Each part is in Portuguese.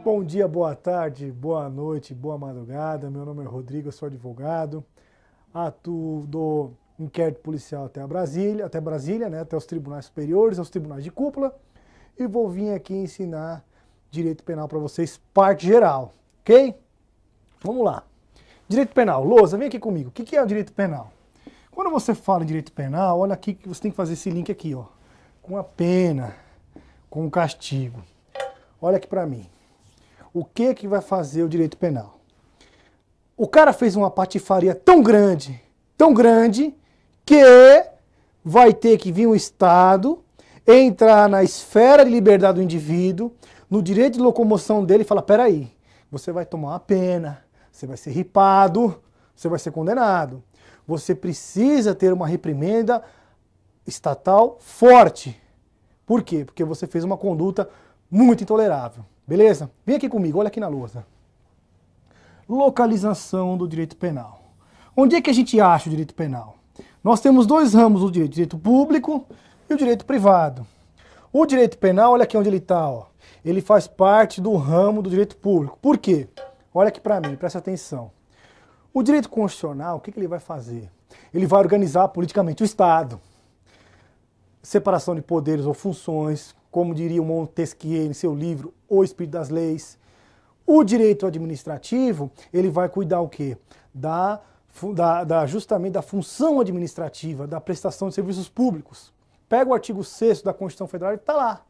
Bom dia, boa tarde, boa noite, boa madrugada. Meu nome é Rodrigo, eu sou advogado. Atuo do inquérito policial até Brasília, né, até os tribunais superiores, aos tribunais de cúpula. E vou vir aqui ensinar direito penal para vocês, parte geral, ok? Vamos lá. Direito penal. Lousa, vem aqui comigo. O que é o direito penal? Quando você fala em direito penal, olha aqui que você tem que fazer esse link aqui, ó, com a pena, com o castigo. Olha aqui para mim. O que vai fazer o direito penal? O cara fez uma patifaria tão grande, que vai ter que vir o Estado, entrar na esfera de liberdade do indivíduo, no direito de locomoção dele e falar, peraí, você vai tomar uma pena, você vai ser ripado, você vai ser condenado. Você precisa ter uma reprimenda estatal forte. Por quê? Porque você fez uma conduta muito intolerável. Beleza? Vem aqui comigo, olha aqui na lousa. Localização do direito penal. Onde é que a gente acha o direito penal? Nós temos dois ramos do direito, o direito público e o direito privado. O direito penal, olha aqui onde ele está, ó. Ele faz parte do ramo do direito público. Por quê? Olha aqui para mim, presta atenção. O direito constitucional, o que ele vai fazer? Ele vai organizar politicamente o Estado. Separação de poderes ou funções, como diria o Montesquieu em seu livro O Espírito das Leis. O direito administrativo, ele vai cuidar o quê? Justamente da função administrativa, da prestação de serviços públicos. Pega o artigo 6º da Constituição Federal e está lá.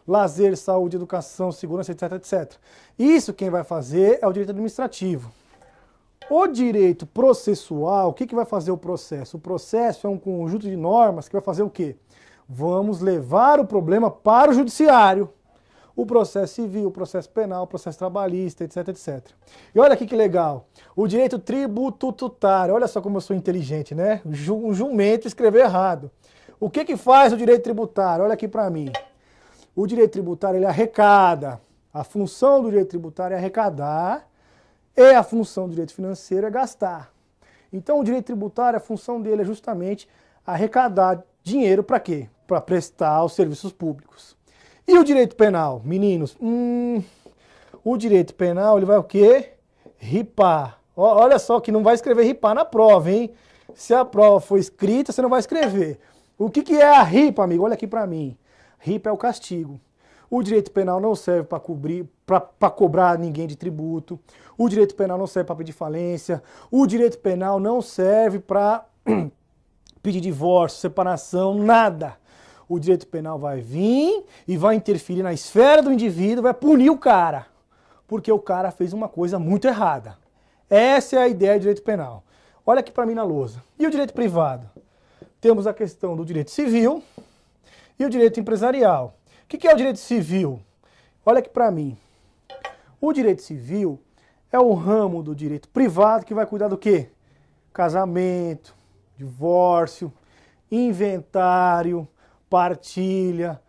Lazer, saúde, educação, segurança, etc, etc. Isso quem vai fazer é o direito administrativo. O direito processual, o que vai fazer o processo? O processo é um conjunto de normas que vai fazer o quê? Vamos levar o problema para o judiciário. O processo civil, o processo penal, o processo trabalhista, etc, etc. E olha aqui que legal. O direito tributário. Olha só como eu sou inteligente, né? Um jumento escrever errado. O que faz o direito tributário? Olha aqui para mim. O direito tributário, ele arrecada. A função do direito tributário é arrecadar e a função do direito financeiro é gastar. Então, o direito tributário, a função dele é justamente arrecadar dinheiro para quê? Para prestar os serviços públicos. E o direito penal, meninos? O direito penal, ele vai o quê? Ripar. Olha só que não vai escrever ripar na prova, hein? Se a prova for escrita, você não vai escrever. O que é a ripa, amigo? Olha aqui para mim. Ripa é o castigo. O direito penal não serve para cobrar ninguém de tributo. O direito penal não serve para pedir falência. O direito penal não serve para pedir divórcio, separação, nada. O direito penal vai vir e vai interferir na esfera do indivíduo, vai punir o cara, porque o cara fez uma coisa muito errada. Essa é a ideia do direito penal. Olha aqui para mim na lousa. E o direito privado? Temos a questão do direito civil e o direito empresarial. O que é o direito civil? Olha aqui para mim. O direito civil é o ramo do direito privado que vai cuidar do quê? Casamento, divórcio, inventário, partilha,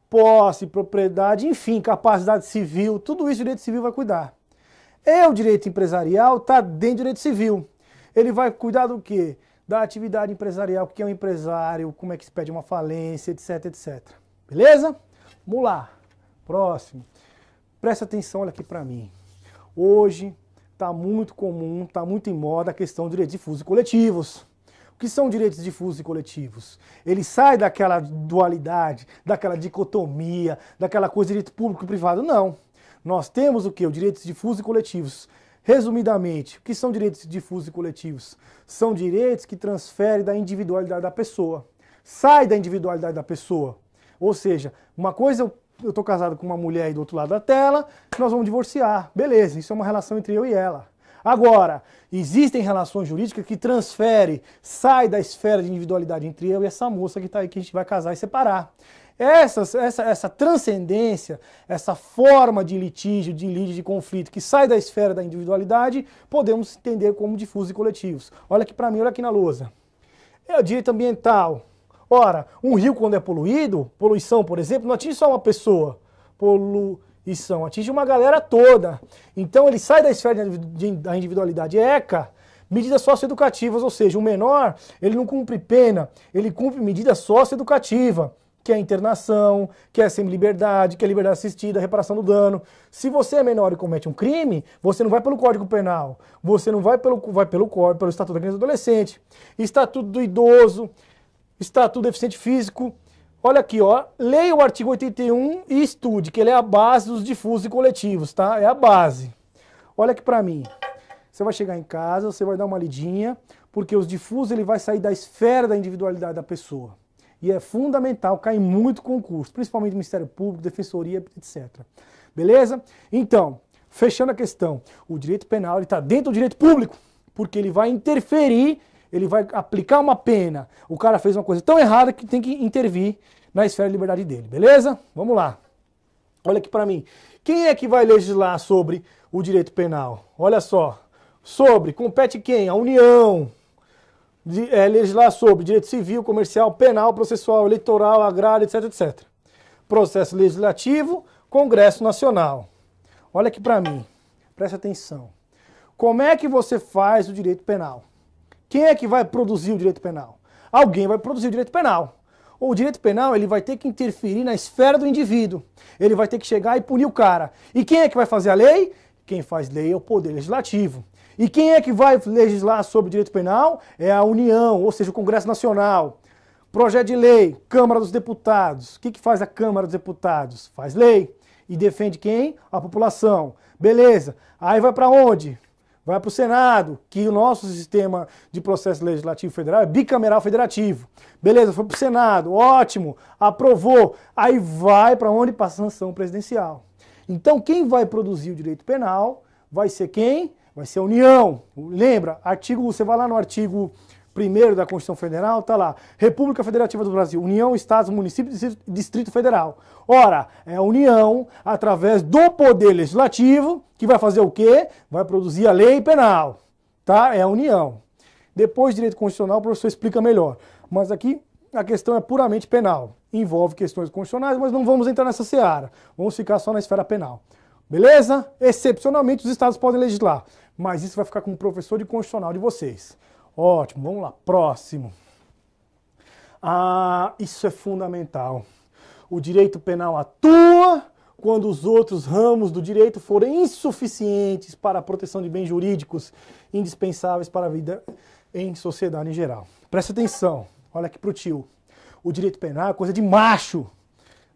posse, propriedade, enfim, capacidade civil, tudo isso o direito civil vai cuidar. E o direito empresarial está dentro do direito civil. Ele vai cuidar do quê? Da atividade empresarial, o que é um empresário, como é que se pede uma falência, etc, etc. Beleza? Vamos lá. Próximo. Presta atenção, olha aqui para mim. Hoje está muito comum, está muito em moda a questão de direitos difusos e coletivos. O que são direitos difusos e coletivos? Ele sai daquela dualidade, daquela dicotomia, daquela coisa de direito público e privado. Não. Nós temos o quê? Os direitos difusos e coletivos. Resumidamente, o que são direitos difusos e coletivos? São direitos que transferem da individualidade da pessoa. Sai da individualidade da pessoa. Ou seja, uma coisa, eu estou casado com uma mulher aí do outro lado da tela, nós vamos divorciar. Beleza, isso é uma relação entre eu e ela. Agora, existem relações jurídicas que transferem, sai da esfera de individualidade entre eu e essa moça que está aí, que a gente vai casar e separar. Essa transcendência, essa forma de litígio, de conflito, que sai da esfera da individualidade, podemos entender como difusos e coletivos. Olha aqui para mim, olha aqui na lousa. É o direito ambiental. Ora, um rio quando é poluído, poluição, por exemplo, não atinge só uma pessoa. Poluição atinge uma galera toda. Então ele sai da esfera da individualidade. ECA, medidas socioeducativas, ou seja, o menor, ele não cumpre pena, ele cumpre medida socioeducativa. que é internação, que é semi-liberdade, que é liberdade assistida, reparação do dano. Se você é menor e comete um crime, você não vai pelo Código Penal, você não vai pelo Estatuto da Criança e do Adolescente, Estatuto do Idoso, Estatuto do Deficiente Físico. Olha aqui, ó, leia o artigo 81 e estude, que ele é a base dos difusos e coletivos, tá? É a base. Olha aqui pra mim. Você vai chegar em casa, você vai dar uma lidinha, porque os difusos ele vai sair da esfera da individualidade da pessoa. E é fundamental, cai muito concurso, principalmente Ministério Público, Defensoria, etc. Beleza? Então, fechando a questão, o direito penal está dentro do direito público, porque ele vai interferir, ele vai aplicar uma pena. O cara fez uma coisa tão errada que tem que intervir na esfera de liberdade dele, beleza? Vamos lá. Olha aqui para mim. Quem é que vai legislar sobre o direito penal? Olha só. Compete quem? A União. Legislar sobre direito civil, comercial, penal, processual, eleitoral, agrário, etc, etc. Processo legislativo, Congresso Nacional. Olha aqui para mim, preste atenção. Como é que você faz o direito penal? Quem é que vai produzir o direito penal? Alguém vai produzir o direito penal. O direito penal ele vai ter que interferir na esfera do indivíduo. Ele vai ter que chegar e punir o cara. E quem é que vai fazer a lei? Quem faz lei é o Poder Legislativo. E quem é que vai legislar sobre direito penal? É a União, ou seja, o Congresso Nacional. Projeto de lei, Câmara dos Deputados. O que faz a Câmara dos Deputados? Faz lei. E defende quem? A população. Beleza. Aí vai para onde? Vai para o Senado, que o nosso sistema de processo legislativo federal é bicameral federativo. Beleza, foi para o Senado, ótimo, aprovou. Aí vai para onde? Para a sanção presidencial. Então quem vai produzir o direito penal vai ser quem? Vai ser a União. Lembra? Você vai lá no artigo 1º da Constituição Federal, tá lá. República Federativa do Brasil, União, Estados, Municípios e Distrito Federal. Ora, é a União, através do Poder Legislativo, que vai fazer o quê? Vai produzir a lei penal. Tá? É a União. Depois, direito constitucional, o professor explica melhor. Mas aqui a questão é puramente penal. Envolve questões constitucionais, mas não vamos entrar nessa seara. Vamos ficar só na esfera penal. Beleza? Excepcionalmente, os estados podem legislar. Mas isso vai ficar com o professor de constitucional de vocês. Ótimo, vamos lá. Próximo. Isso é fundamental. O direito penal atua quando os outros ramos do direito forem insuficientes para a proteção de bens jurídicos indispensáveis para a vida em sociedade em geral. Presta atenção. Olha aqui pro tio. O direito penal é coisa de macho.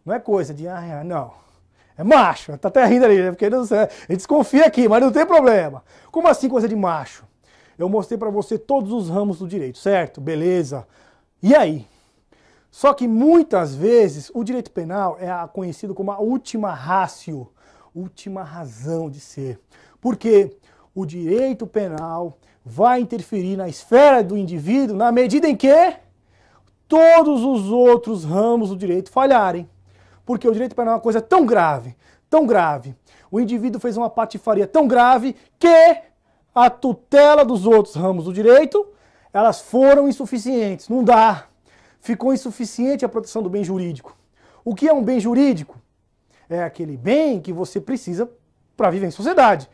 Não é coisa de... não. É macho. Tá até rindo ali, né? Porque não sei, ele desconfia aqui, mas não tem problema. Como assim coisa de macho? Eu mostrei para você todos os ramos do direito, certo? Beleza. E aí? Só que muitas vezes o direito penal é conhecido como a última ratio, última razão de ser. Porque o direito penal vai interferir na esfera do indivíduo na medida em que todos os outros ramos do direito falharem. Porque o direito penal é uma coisa tão grave, tão grave. O indivíduo fez uma patifaria tão grave que a tutela dos outros ramos do direito, elas foram insuficientes. Não dá. Ficou insuficiente a proteção do bem jurídico. O que é um bem jurídico? É aquele bem que você precisa para viver em sociedade.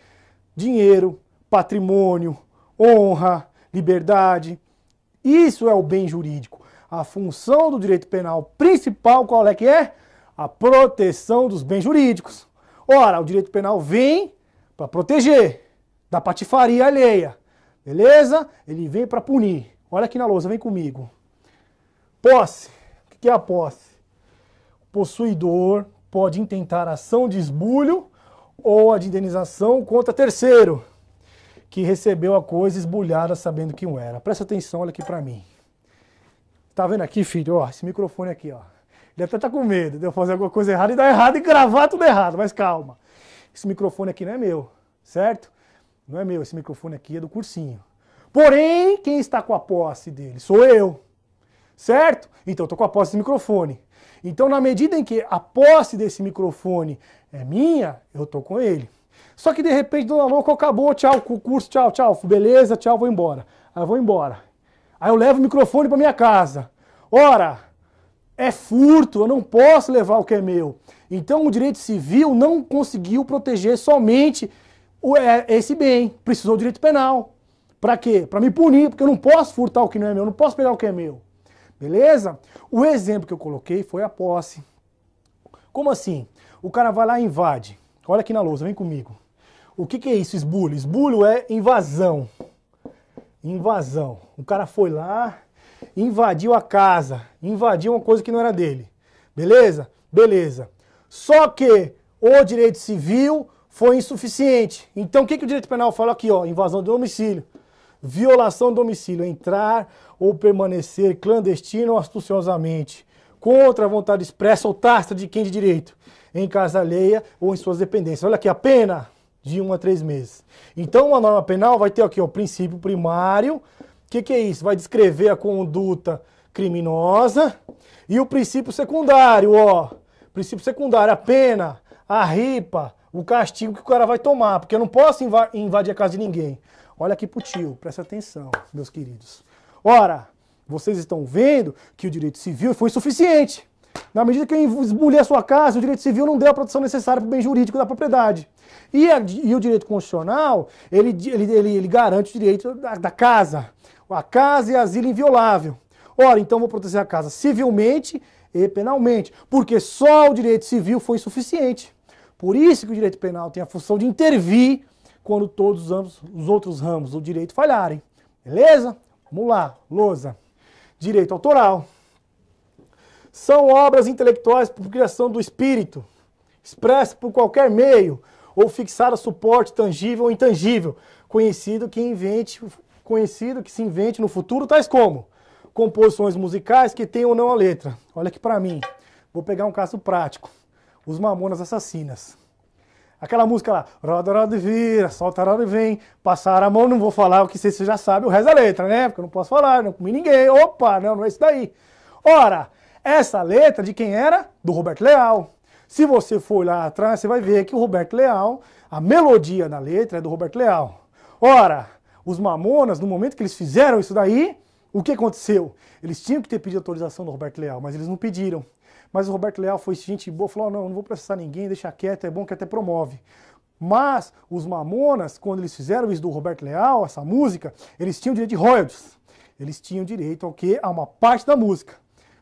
Dinheiro, patrimônio, honra, liberdade. Isso é o bem jurídico. A função do direito penal principal, qual é que é? A proteção dos bens jurídicos. Ora, o direito penal vem para proteger da patifaria alheia. Beleza? Ele vem para punir. Olha aqui na lousa, vem comigo. Posse. O que é a posse? O possuidor pode intentar ação de esbulho ou a de indenização contra terceiro que recebeu a coisa esbulhada sabendo que não era. Presta atenção, olha aqui para mim. Tá vendo aqui, filho? Ó, esse microfone aqui, ó. Ele até tá com medo de eu fazer alguma coisa errada e dar errado e gravar tudo errado, mas calma. Esse microfone aqui não é meu, certo? Não é meu, esse microfone aqui é do cursinho. Porém, quem está com a posse dele? Sou eu, certo? Então eu tô com a posse desse microfone. Então, na medida em que a posse desse microfone é minha, eu tô com ele. Só que de repente, dona Louca, acabou, tchau, o curso, tchau, tchau, beleza, tchau, vou embora. Aí eu vou embora. Aí eu levo o microfone para minha casa. Ora, é furto, eu não posso levar o que é meu. Então o direito civil não conseguiu proteger somente esse bem. Precisou do direito penal. Para quê? Para me punir, porque eu não posso furtar o que não é meu, eu não posso pegar o que é meu. Beleza? O exemplo que eu coloquei foi a posse. Como assim? O cara vai lá e invade. Olha aqui na lousa, vem comigo. O que é isso, esbulho? Esbulho é invasão. Invasão. O cara foi lá, invadiu a casa, invadiu uma coisa que não era dele. Beleza? Beleza. Só que o direito civil foi insuficiente. Então o que o direito penal fala aqui? Ó, invasão do domicílio. Violação do domicílio. Entrar ou permanecer clandestino ou astuciosamente contra a vontade expressa ou tácita de quem de direito, em casa alheia ou em suas dependências. Olha aqui, a pena de 1 a 3 meses. Então, uma norma penal vai ter aqui o princípio primário. O que é isso? Vai descrever a conduta criminosa. E o princípio secundário, ó. Princípio secundário, a pena, a ripa, o castigo que o cara vai tomar. Porque eu não posso invadir a casa de ninguém. Olha aqui pro tio, presta atenção, meus queridos. Ora, vocês estão vendo que o direito civil foi insuficiente. Na medida que eu esbulhei a sua casa, o direito civil não deu a proteção necessária para o bem jurídico da propriedade. E o direito constitucional, ele garante o direito da casa. A casa é asilo inviolável. Ora, então vou proteger a casa civilmente e penalmente, porque só o direito civil foi insuficiente. Por isso que o direito penal tem a função de intervir quando todos os outros ramos do direito falharem. Beleza? Vamos lá, lousa. Direito autoral. São obras intelectuais por criação do espírito, expressas por qualquer meio, ou fixada a suporte tangível ou intangível, conhecido que se invente no futuro, tais como composições musicais que tenham ou não a letra. Olha aqui pra mim, vou pegar um caso prático. Os Mamonas Assassinas. Aquela música lá, roda, roda e vira, solta, roda e vem, passar a mão, não vou falar o que você já sabe, o resto da letra, né? Porque eu não posso falar, não comi ninguém, opa, não é isso daí. Ora, essa letra de quem era? Do Roberto Leal. Se você for lá atrás, você vai ver que o Roberto Leal, a melodia da letra é do Roberto Leal. Ora, os Mamonas, no momento que eles fizeram isso daí, o que aconteceu? Eles tinham que ter pedido autorização do Roberto Leal, mas eles não pediram. Mas o Roberto Leal foi gente boa, falou, não vou processar ninguém, deixa quieto, é bom que até promove. Mas os Mamonas, quando eles fizeram isso do Roberto Leal, essa música, eles tinham direito de royalties. Eles tinham direito ao quê? A uma parte da música.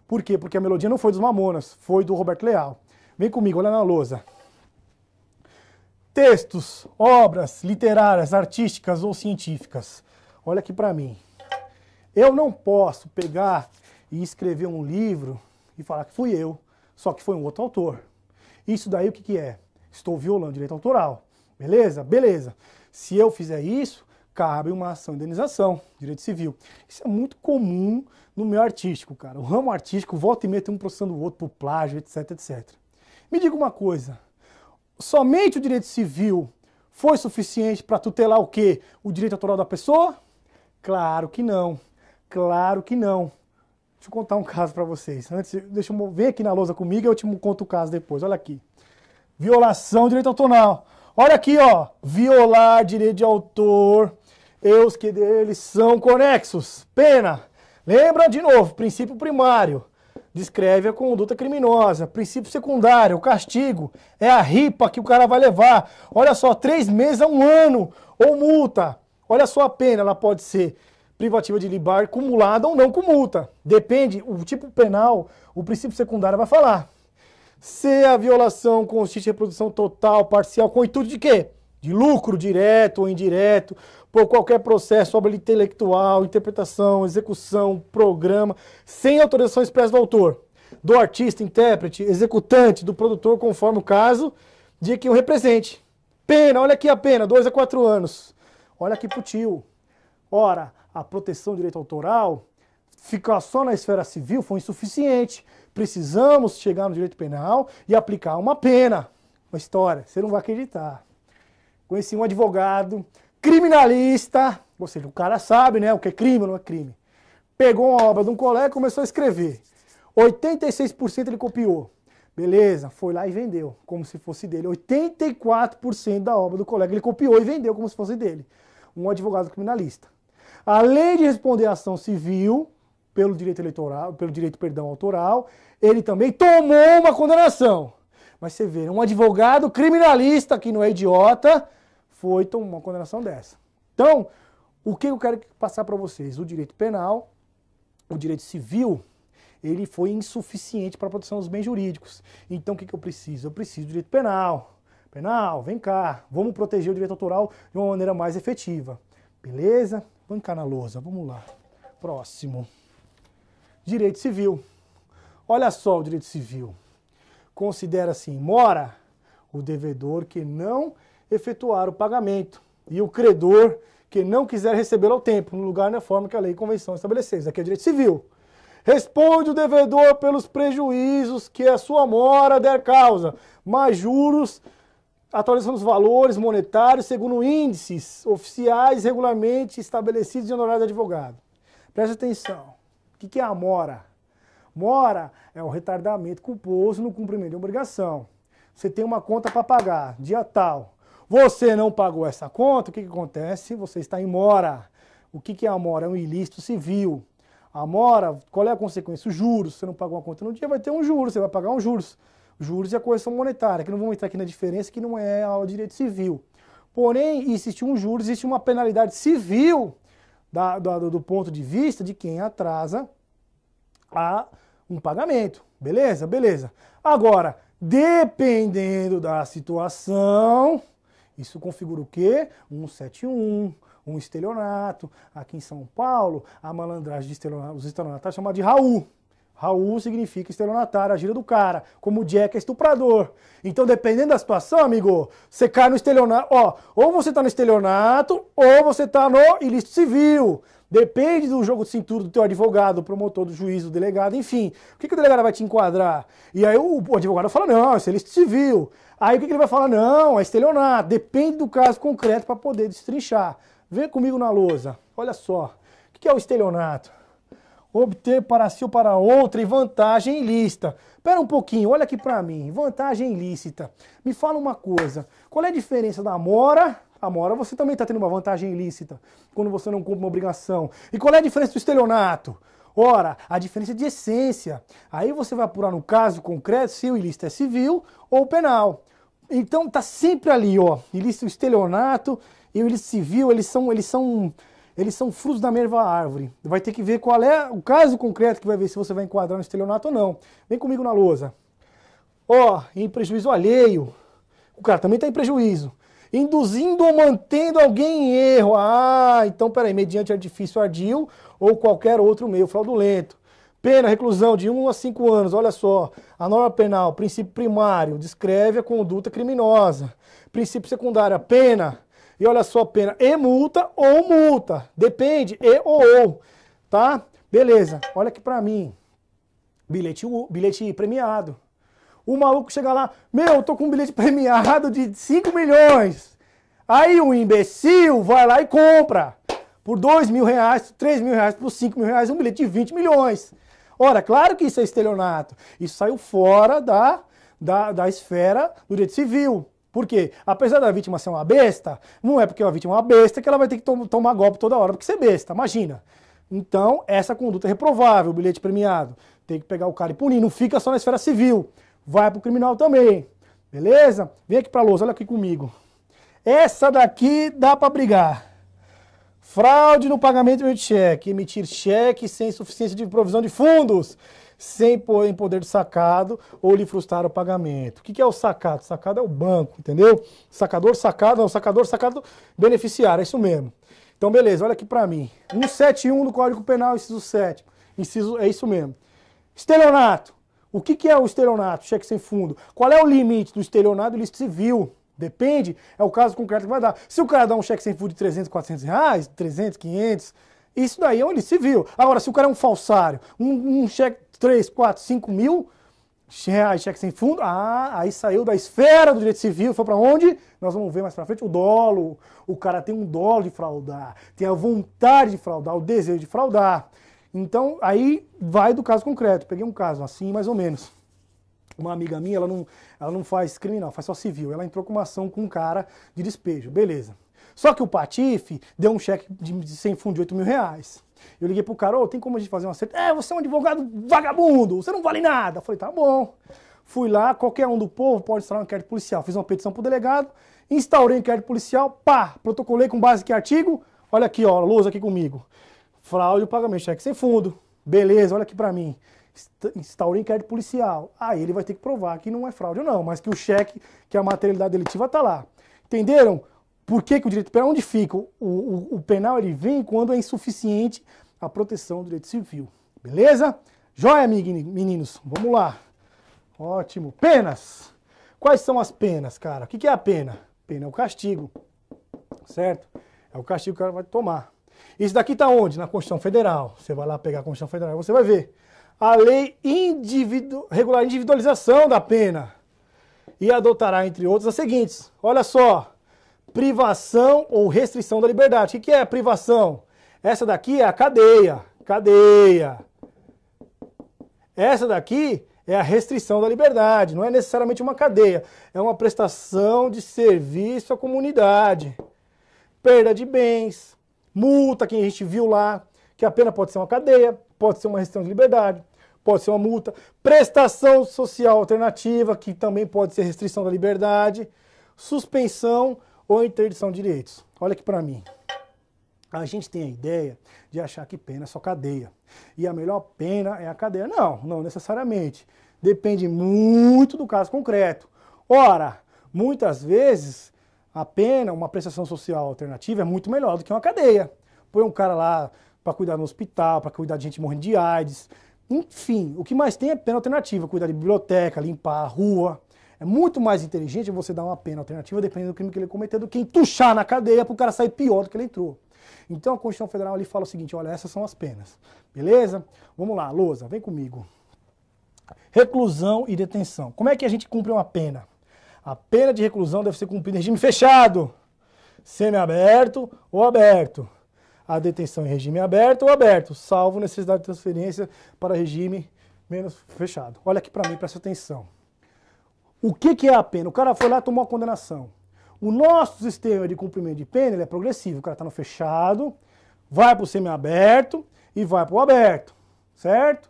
Por quê? Porque a melodia não foi dos Mamonas, foi do Roberto Leal. Vem comigo, olha na lousa. Textos, obras literárias, artísticas ou científicas. Olha aqui pra mim. Eu não posso pegar e escrever um livro e falar que fui eu, só que foi um outro autor. Isso daí o que é? Estou violando o direito autoral. Beleza? Beleza. Se eu fizer isso, cabe uma ação de indenização, direito civil. Isso é muito comum no meio artístico, cara. O ramo artístico volta e meia tem um processando o outro por plágio, etc, etc. Me diga uma coisa, somente o direito civil foi suficiente para tutelar o quê? O direito autoral da pessoa? Claro que não. Claro que não. Deixa eu contar um caso para vocês. Antes, deixa eu ver aqui na lousa comigo e eu te conto o caso depois. Olha aqui. Violação de direito autoral. Olha aqui, ó. Violar direito de autor e os que deles são conexos. Pena. Lembra de novo, princípio primário. Descreve a conduta criminosa. Princípio secundário, o castigo. É a ripa que o cara vai levar. Olha só, 3 meses a 1 ano. Ou multa. Olha só a pena, ela pode ser privativa de liberdade, cumulada ou não com multa. Depende, o tipo penal, o princípio secundário vai falar. Se a violação consiste em reprodução total, parcial, com o intuito de quê? De lucro direto ou indireto, por qualquer processo, obra intelectual, interpretação, execução, programa, sem autorização expressa do autor, do artista, intérprete, executante, do produtor, conforme o caso de quem o represente. Pena, olha aqui a pena, 2 a 4 anos. Olha aqui pro tio. Ora, a proteção do direito autoral ficar só na esfera civil foi insuficiente. Precisamos chegar no direito penal e aplicar uma pena. Uma história, você não vai acreditar. Conheci um advogado criminalista, ou seja, o cara sabe, né, o que é crime ou não é crime. Pegou uma obra de um colega e começou a escrever. 86% ele copiou. Beleza, foi lá e vendeu, como se fosse dele. 84% da obra do colega ele copiou e vendeu como se fosse dele. Um advogado criminalista. Além de responder à ação civil pelo direito eleitoral, pelo direito, perdão, autoral, ele também tomou uma condenação. Mas você vê, um advogado criminalista, que não é idiota, foi tomar uma condenação dessa. Então, o que eu quero passar para vocês? O direito penal, o direito civil, ele foi insuficiente para a proteção dos bens jurídicos. Então o que eu preciso? Eu preciso do direito penal. Penal, vem cá, vamos proteger o direito autoral de uma maneira mais efetiva. Beleza? Vamos cá na lousa, vamos lá. Próximo. Direito civil. Olha só o direito civil. Considera assim, mora o devedor que não efetuar o pagamento e o credor que não quiser recebê-lo ao tempo, no lugar e na forma que a lei e convenção estabelecer. Isso aqui é direito civil. Responde o devedor pelos prejuízos que a sua mora der causa, mais juros, atualização dos valores monetários segundo índices oficiais regularmente estabelecidos em honorário de advogado. Presta atenção. O que é a mora? Mora é o retardamento culposo no cumprimento de obrigação. Você tem uma conta para pagar, dia tal. Você não pagou essa conta, o que acontece? Você está em mora. O que é a mora? É um ilícito civil. A mora, qual é a consequência? Os juros. Você não pagou uma conta no dia, vai ter um juros, você vai pagar um juros. Juros e a correção monetária, que não vamos entrar aqui na diferença, que não é o direito civil. Porém, existe um juros, existe uma penalidade civil do ponto de vista de quem atrasa um pagamento. Beleza? Beleza. Agora, dependendo da situação, isso configura o quê? 171, um estelionato. Aqui em São Paulo, a malandragem de os estelionatários é chamada de Raul. Raul significa estelionatário, a gíria do cara, como o Jack é estuprador. Então, dependendo da situação, amigo, você cai no estelionato. Ó, ou você tá no estelionato, ou você tá no ilícito civil. Depende do jogo de cintura do teu advogado, do promotor, do juiz, do delegado, enfim. O que o delegado vai te enquadrar? E aí o advogado fala, não, isso é ilícito civil. Aí o que ele vai falar? Não, é estelionato. Depende do caso concreto para poder destrinchar. Vem comigo na lousa. Olha só. O que é o estelionato? Obter para si ou para outra vantagem ilícita. Espera um pouquinho, olha aqui para mim. Vantagem ilícita. Me fala uma coisa. Qual é a diferença da mora? A mora você também está tendo uma vantagem ilícita quando você não cumpre uma obrigação. E qual é a diferença do estelionato? Ora, a diferença é de essência. Aí você vai apurar no caso concreto se o ilícito é civil ou penal. Então tá sempre ali, ó. Ilícito, estelionato e o ilícito civil, eles são frutos da mesma árvore. Vai ter que ver qual é o caso concreto que vai ver se você vai enquadrar no estelionato ou não. Vem comigo na lousa. Ó, em prejuízo alheio. O cara também está em prejuízo. Induzindo ou mantendo alguém em erro. Ah, então peraí, mediante artifício ardil ou qualquer outro meio fraudulento. Pena, reclusão de 1 a 5 anos. Olha só, a norma penal, princípio primário, descreve a conduta criminosa. Princípio secundário, a pena. E olha só, pena e multa ou multa. Depende, e ou. Tá? Beleza. Olha aqui pra mim. Bilhete premiado. O maluco chega lá, eu tô com um bilhete premiado de 5 milhões. Aí o imbecil vai lá e compra. Por 2 mil reais, por 3 mil reais, por 5 mil reais, um bilhete de 20 milhões. Ora, claro que isso é estelionato. Isso saiu fora da esfera do direito civil. Por quê? Apesar da vítima ser uma besta, não é porque a vítima é uma besta que ela vai ter que tomar golpe toda hora porque ser besta, imagina. Então, essa conduta é reprovável, o bilhete premiado. Tem que pegar o cara e punir, não fica só na esfera civil. Vai pro criminal também, beleza? Vem aqui pra lousa, olha aqui comigo. Essa daqui dá pra brigar. Fraude no pagamento de cheque. Emitir cheque sem suficiência de provisão de fundos, sem pôr em poder do sacado ou lhe frustrar o pagamento. O que é o sacado? O sacado é o banco, entendeu? Sacador, sacado, não, sacado, beneficiário, é isso mesmo. Então, beleza, olha aqui pra mim. 171 do Código Penal, inciso 7. É isso mesmo. Estelionato. O que é o estelionato? Cheque sem fundo. Qual é o limite do estelionato e ilícito civil? Depende, é o caso concreto que vai dar. Se o cara dá um cheque sem fundo de 300, 400 reais, 300, 500, isso daí é um ilícito civil. Agora, se o cara é um falsário, um cheque 3, 4, 5 mil reais, cheque sem fundo, aí saiu da esfera do direito civil, foi para onde? Nós vamos ver mais para frente o dolo. O cara tem um dolo de fraudar, tem a vontade de fraudar, o desejo de fraudar. Então, aí vai do caso concreto. Peguei um caso assim, mais ou menos. Uma amiga minha, ela não faz criminal, faz só civil. Ela entrou com uma ação com um cara de despejo, beleza. Só que o Patife deu um cheque sem fundo de 8 mil reais. Eu liguei pro cara, tem como a gente fazer um acerto? Você é um advogado vagabundo, você não vale nada. Eu falei, tá bom. Fui lá, qualquer um do povo pode instaurar um inquérito policial. Fiz uma petição pro delegado, instaurei um inquérito policial, protocolei com base em que artigo? Olha aqui, ó, lousa aqui comigo. Fraude, pagamento, cheque sem fundo. Beleza, olha aqui pra mim. instaurou inquérito policial. Aí ele vai ter que provar que não é fraude ou não, mas que o cheque, que a materialidade delitiva está lá. Entenderam? Por que o direito penal, onde fica? O penal ele vem quando é insuficiente a proteção do direito civil. Beleza? Joia, meninos? Vamos lá. Ótimo. Penas. Quais são as penas, cara? O que é a pena? Pena é o castigo. Certo? É o castigo que o cara vai tomar. Isso daqui está onde? Na Constituição Federal. Você vai lá pegar a Constituição Federal e você vai ver. A lei regular individualização da pena. E adotará, entre outros, as seguintes. Olha só. Privação ou restrição da liberdade. O que é a privação? Essa daqui é a cadeia. Cadeia. Essa daqui é a restrição da liberdade. Não é necessariamente uma cadeia. É uma prestação de serviço à comunidade. Perda de bens. Multa, que a gente viu lá. Que a pena pode ser uma cadeia, pode ser uma restrição de liberdade, pode ser uma multa. Prestação social alternativa, que também pode ser restrição da liberdade. Suspensão ou interdição de direitos. Olha aqui para mim. A gente tem a ideia de achar que pena é só cadeia. E a melhor pena é a cadeia. Não, não necessariamente. Depende muito do caso concreto. Ora, muitas vezes a pena, uma prestação social alternativa, é muito melhor do que uma cadeia. Põe um cara lá para cuidar no hospital, para cuidar de gente morrendo de AIDS. Enfim, o que mais tem é pena alternativa. Cuidar de biblioteca, limpar a rua. É muito mais inteligente você dar uma pena alternativa, dependendo do crime que ele cometeu, do que entuchar na cadeia para o cara sair pior do que ele entrou. Então a Constituição Federal ali fala o seguinte, olha, essas são as penas. Beleza? Vamos lá, Lousa, vem comigo. Reclusão e detenção. Como é que a gente cumpre uma pena? A pena de reclusão deve ser cumprida em regime fechado, semiaberto ou aberto. A detenção em regime aberto ou aberto, salvo necessidade de transferência para regime menos fechado. Olha aqui para mim, presta atenção. O que é a pena? O cara foi lá e tomou a condenação. O nosso sistema de cumprimento de pena ele é progressivo. O cara está no fechado, vai para o semiaberto e vai para o aberto. Certo?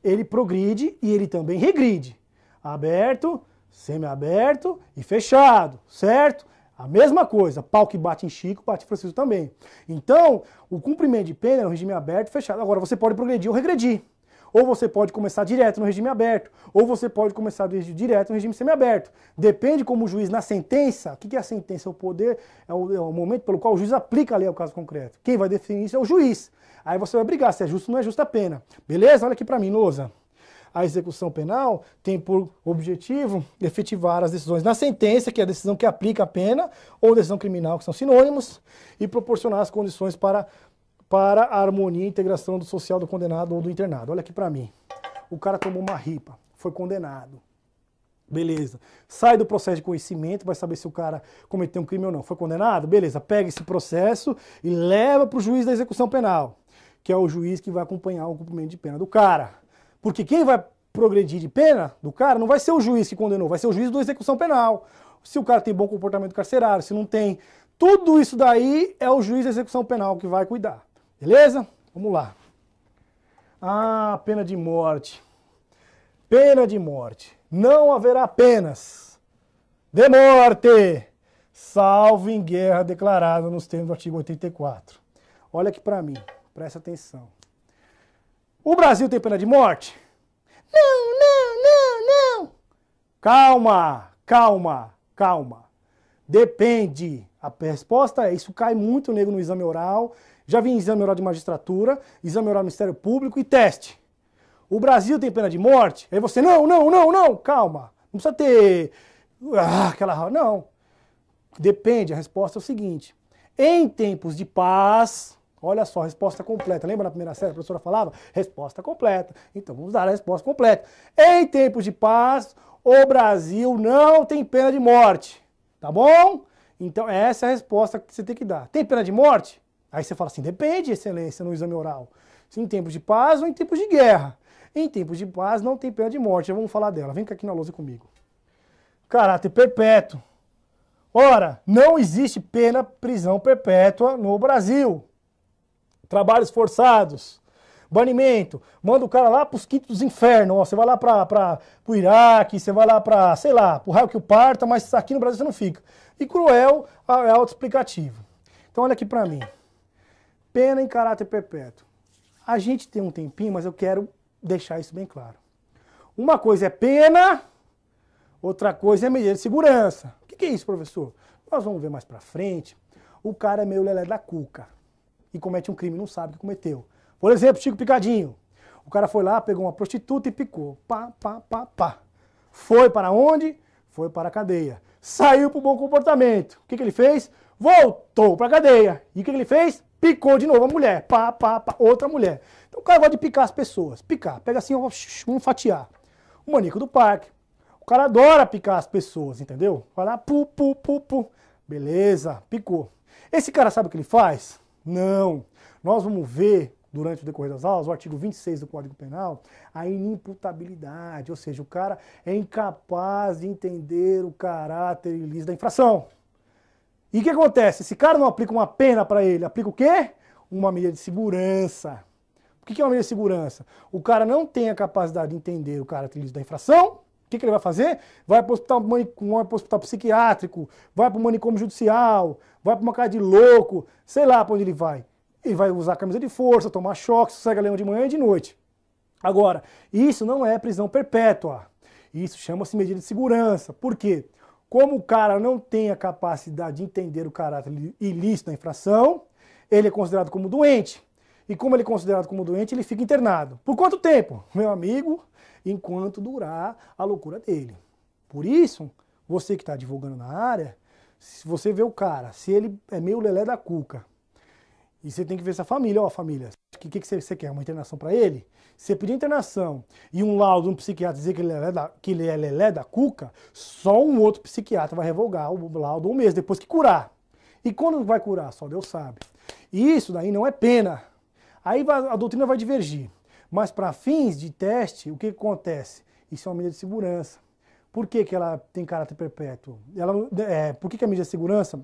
Ele progride e ele também regride. Aberto, semiaberto e fechado. Certo? A mesma coisa. Pau que bate em Chico, bate em Francisco também. Então, o cumprimento de pena é um regime aberto e fechado. Agora, você pode progredir ou regredir. Ou você pode começar direto no regime aberto, ou você pode começar direto no regime semiaberto. Depende como o juiz, na sentença, o que é a sentença? O poder é o momento pelo qual o juiz aplica a lei ao caso concreto. Quem vai definir isso é o juiz. Aí você vai brigar se é justo ou não é justa a pena. Beleza? Olha aqui para mim, Lousa. A execução penal tem por objetivo efetivar as decisões na sentença, que é a decisão que aplica a pena, ou decisão criminal, que são sinônimos, e proporcionar as condições para a harmonia e integração do social do condenado ou do internado. Olha aqui pra mim. O cara tomou uma ripa, foi condenado. Beleza. Sai do processo de conhecimento, vai saber se o cara cometeu um crime ou não. Foi condenado? Beleza. Pega esse processo e leva pro juiz da execução penal, que é o juiz que vai acompanhar o cumprimento de pena do cara. Porque quem vai progredir de pena do cara não vai ser o juiz que condenou, vai ser o juiz da execução penal. Se o cara tem bom comportamento carcerário, se não tem, tudo isso daí é o juiz da execução penal que vai cuidar. Beleza? Vamos lá. Ah, pena de morte. Pena de morte. Não haverá penas de morte, salvo em guerra declarada nos termos do artigo 84. Olha aqui para mim, presta atenção. O Brasil tem pena de morte? Não, não, não, não. Calma, calma, calma. Depende. A resposta é, isso cai muito nego no exame oral. Já vi em exame oral de magistratura, exame oral do Ministério Público e teste. O Brasil tem pena de morte? Aí você, não, não, não, não, calma. Não precisa ter aquela... Não. Depende, a resposta é o seguinte. Em tempos de paz, olha só, resposta completa. Lembra na primeira série a professora falava? Resposta completa. Então vamos dar a resposta completa. Em tempos de paz, o Brasil não tem pena de morte. Tá bom? Então essa é a resposta que você tem que dar. Tem pena de morte? Aí você fala assim, depende, excelência, no exame oral. Se em tempos de paz ou em tempos de guerra. Em tempos de paz não tem pena de morte, já vamos falar dela. Vem cá aqui na lousa comigo. Caráter perpétuo. Ora, não existe pena prisão perpétua no Brasil. Trabalhos forçados. Banimento. Manda o cara lá para os quintos dos infernos. Ó, você vai lá para o Iraque, você vai lá para, sei lá, para o raio que o parta, mas aqui no Brasil você não fica. E cruel é autoexplicativo. Então olha aqui para mim. Pena em caráter perpétuo. A gente tem um tempinho, mas eu quero deixar isso bem claro. Uma coisa é pena, outra coisa é medida de segurança. O que é isso, professor? Nós vamos ver mais pra frente. O cara é meio lelé da cuca e comete um crime e não sabe que cometeu. Por exemplo, Chico Picadinho. O cara foi lá, pegou uma prostituta e picou. Pá, pá, pá, pá. Foi para onde? Foi para a cadeia. Saiu pro bom comportamento. O que ele fez? Voltou para a cadeia. E o que ele fez? Picou de novo a mulher. Pá, pá, pá, outra mulher. Então o cara gosta de picar as pessoas. Picar. Pega assim, vamos fatiar. O maníaco do parque. O cara adora picar as pessoas, entendeu? Vai lá, pu, pu, pu, pu. Beleza, picou. Esse cara sabe o que ele faz? Não. Nós vamos ver, durante o decorrer das aulas, o artigo 26 do Código Penal, a inimputabilidade, ou seja, o cara é incapaz de entender o caráter ilícito da infração. E o que acontece? Esse cara não aplica uma pena para ele, aplica o quê? Uma medida de segurança. O que é uma medida de segurança? O cara não tem a capacidade de entender o caráter ilícito da infração. O que ele vai fazer? Vai para o hospital psiquiátrico, vai para o manicômio judicial, vai para uma casa de louco, sei lá para onde ele vai. Ele vai usar camisa de força, tomar choque, sossega leão de manhã e de noite. Agora, isso não é prisão perpétua. Isso chama-se medida de segurança. Por quê? Como o cara não tem a capacidade de entender o caráter ilícito da infração, ele é considerado como doente. E como ele é considerado como doente, ele fica internado. Por quanto tempo? Meu amigo, enquanto durar a loucura dele. Por isso, você que está divulgando na área, se você vê o cara, se ele é meio lelé da cuca, e você tem que ver essa família, ó família, o que você quer? Uma internação para ele? Se você pedir internação e um laudo de um psiquiatra dizer que ele é lelé da cuca, só um outro psiquiatra vai revogar o laudo um mês depois que curar. E quando vai curar? Só Deus sabe. E isso daí não é pena. Aí a doutrina vai divergir. Mas para fins de teste, o que acontece? Isso é uma medida de segurança. Por que ela tem caráter perpétuo? Por que a medida de segurança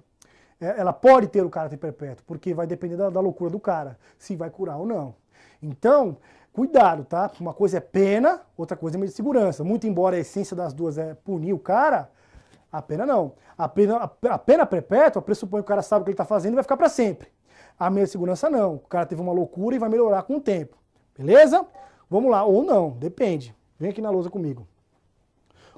ela pode ter o caráter perpétuo? Porque vai depender da loucura do cara, se vai curar ou não. Então, cuidado, tá? Uma coisa é pena, outra coisa é medida de segurança. Muito embora a essência das duas é punir o cara, a pena não. A pena perpétua pressupõe que o cara sabe o que ele está fazendo e vai ficar para sempre. A medida de segurança não. O cara teve uma loucura e vai melhorar com o tempo. Beleza? Vamos lá. Ou não, depende. Vem aqui na lousa comigo.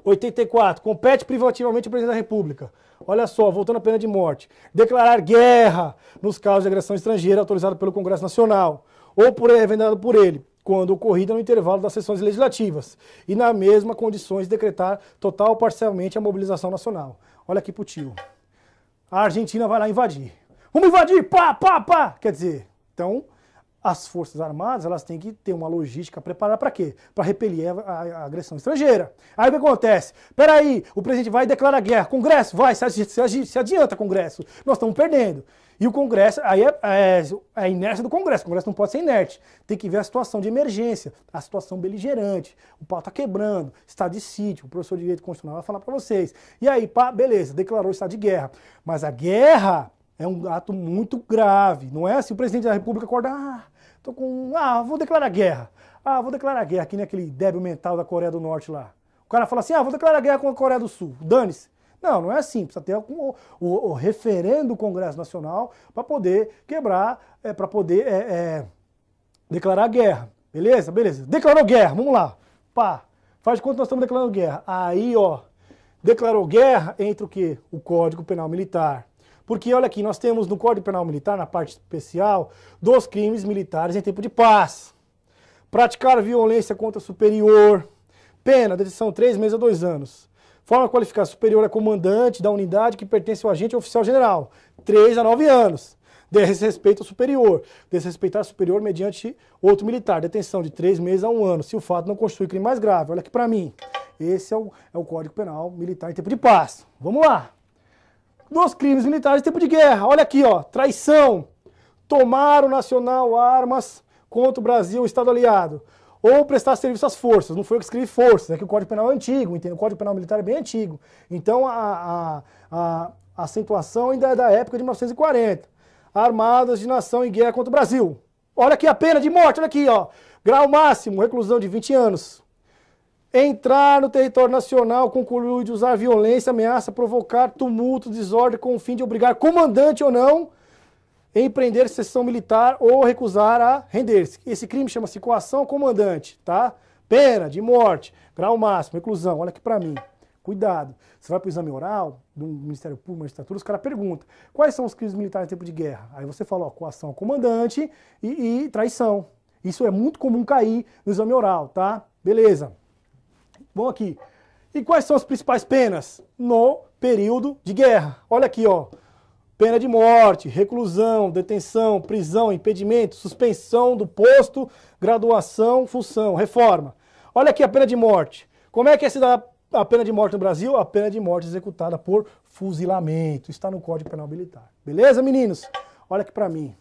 84. Compete privativamente ao presidente da República. Olha só, voltando à pena de morte. Declarar guerra nos casos de agressão estrangeira autorizado pelo Congresso Nacional ou eventuado por ele, quando ocorrida no intervalo das sessões legislativas e na mesma condições de decretar total ou parcialmente a mobilização nacional. Olha aqui pro tio. A Argentina vai lá invadir. Vamos invadir! Pá, pá, pá! Quer dizer, então as Forças Armadas, elas têm que ter uma logística preparada para quê? Para repelir a agressão estrangeira. Aí o que acontece? Peraí, o presidente vai e declara guerra. Congresso, vai, se adianta, Congresso. Nós estamos perdendo. E o Congresso, aí é a inércia do Congresso. O Congresso não pode ser inerte. Tem que ver a situação de emergência, a situação beligerante. O pau está quebrando, estado de sítio. O professor de Direito Constitucional vai falar para vocês. E aí, pá, beleza, declarou estado de guerra. Mas a guerra é um ato muito grave. Não é assim o presidente da República acorda, vou declarar guerra. Vou declarar guerra, aqui naquele débil mental da Coreia do Norte lá. O cara fala assim, vou declarar guerra contra a Coreia do Sul. Dane-se. Não é assim. Precisa ter o referendo do Congresso Nacional para poder quebrar, para poder declarar guerra. Beleza? Beleza. Declarou guerra, vamos lá. Pá, faz de conta que nós estamos declarando guerra. Aí, ó, declarou guerra, entra o quê? O Código Penal Militar. Porque, olha aqui, nós temos no Código Penal Militar, na parte especial, dos crimes militares em tempo de paz. Praticar violência contra superior. Pena, detenção 3 meses a 2 anos. Forma qualificada superior é comandante da unidade que pertence ao agente oficial general. 3 a 9 anos. Desrespeito ao superior. Desrespeitar ao superior mediante outro militar. Detenção de 3 meses a 1 ano. Se o fato não constitui crime mais grave. Olha aqui pra mim. Esse é o Código Penal Militar em tempo de paz. Vamos lá. Dos crimes militares em tempo de guerra. Olha aqui, ó. Traição. Tomar o nacional armas contra o Brasil, o Estado aliado. Ou prestar serviço às forças. Não foi eu que escrevi forças, é que o Código Penal é antigo, entendeu? O Código Penal Militar é bem antigo. Então a acentuação ainda é da época de 1940. Armadas de nação em guerra contra o Brasil. Olha aqui a pena de morte, olha aqui, ó. Grau máximo, reclusão de 20 anos. Entrar no território nacional com o conluio de usar violência, ameaça, provocar tumulto, desordem com o fim de obrigar comandante ou não. empreender sessão militar ou recusar a render-se. Esse crime chama-se coação ao comandante, tá? Pena de morte, grau máximo, reclusão. Olha aqui pra mim. Cuidado. Você vai pro exame oral do Ministério Público, magistratura, os caras perguntam quais são os crimes militares em tempo de guerra. Aí você fala, ó, coação ao comandante e traição. Isso é muito comum cair no exame oral, tá? Beleza. Vamos aqui. E quais são as principais penas no período de guerra? Olha aqui, ó. Pena de morte, reclusão, detenção, prisão, impedimento, suspensão do posto, graduação, função, reforma. Olha aqui a pena de morte. Como é que é se dá a pena de morte no Brasil? A pena de morte executada por fuzilamento. Está no Código Penal Militar. Beleza, meninos? Olha aqui pra mim.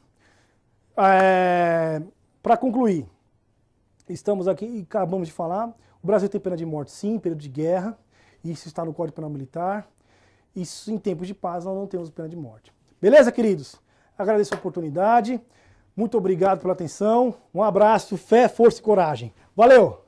Para concluir, estamos aqui e acabamos de falar. O Brasil tem pena de morte, sim, período de guerra. Isso está no Código Penal Militar. Isso em tempos de paz nós não temos pena de morte. Beleza, queridos? Agradeço a oportunidade. Muito obrigado pela atenção. Um abraço, fé, força e coragem. Valeu!